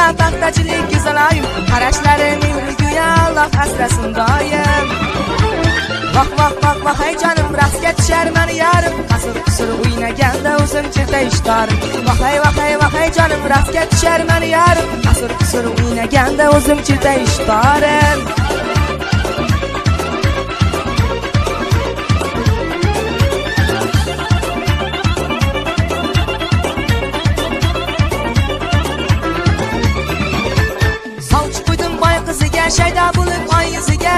güya paxtachilik go'zalayim qarashlaring go'ya Alloh asrasin doim Vah vah vah vah hey canım rastga tushar meni yarim qasr qusur o'ynaganda o'zim chirta ishtarim vah hey canım rastga tushar meni yarim qasr qusur o'ynaganda o'zim chirta ishtarim Sovchi qo'ydim boy qiziga shayda bo'lib oy yuziga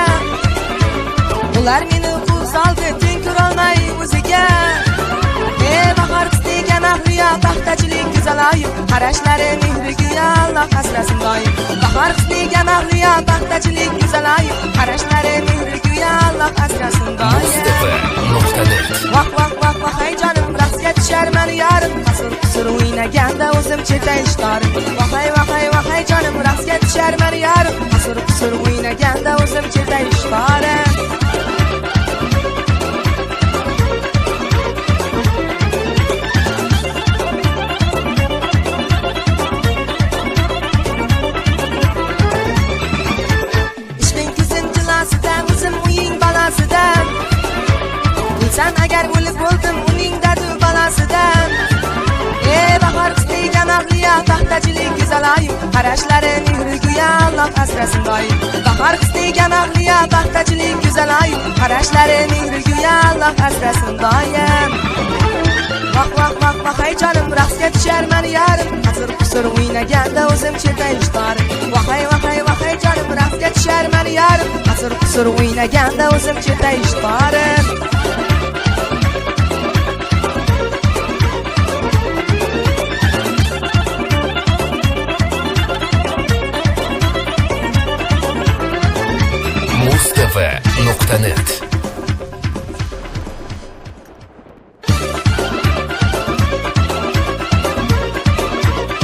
Ular meni qul soldi teng ko'rolmay o'ziga bahor qistiga mahliyo paxtachilik go'zalayim qarashlari mehriga Alloh asrasin doim bahor qistiga mahliyo paxtachilik go'zalayim qarashlari mehriga Alloh asrasin doim Vah vah vah vah hey jonim raqsga tushar meni yarim qasr qusur o'ynaganda o'zim cheta ishtarim vah hey jonim raqsga tushar meni yarim qasr qusur o'ynaganda o'zim cheta ishtarim Sen agar o'lib bo'ldim uning dardi balasidan bahor qistiga mahliyo paxtachilik go'zalayim qarashlari mehriga Alloh asrasin doim bahor qistiga mahliyo paxtachilik go'zalayim qarashlari mehriga Alloh asrasin doim vah vah vah vah hey jonim raqsga tushar meni yarim qasr qusur o'ynaganda o'zim cheta ishtarim vah hey jonim raqsga tushar meni yarim qasr qusur o'ynaganda o'zim cheta ishtarim mustv.net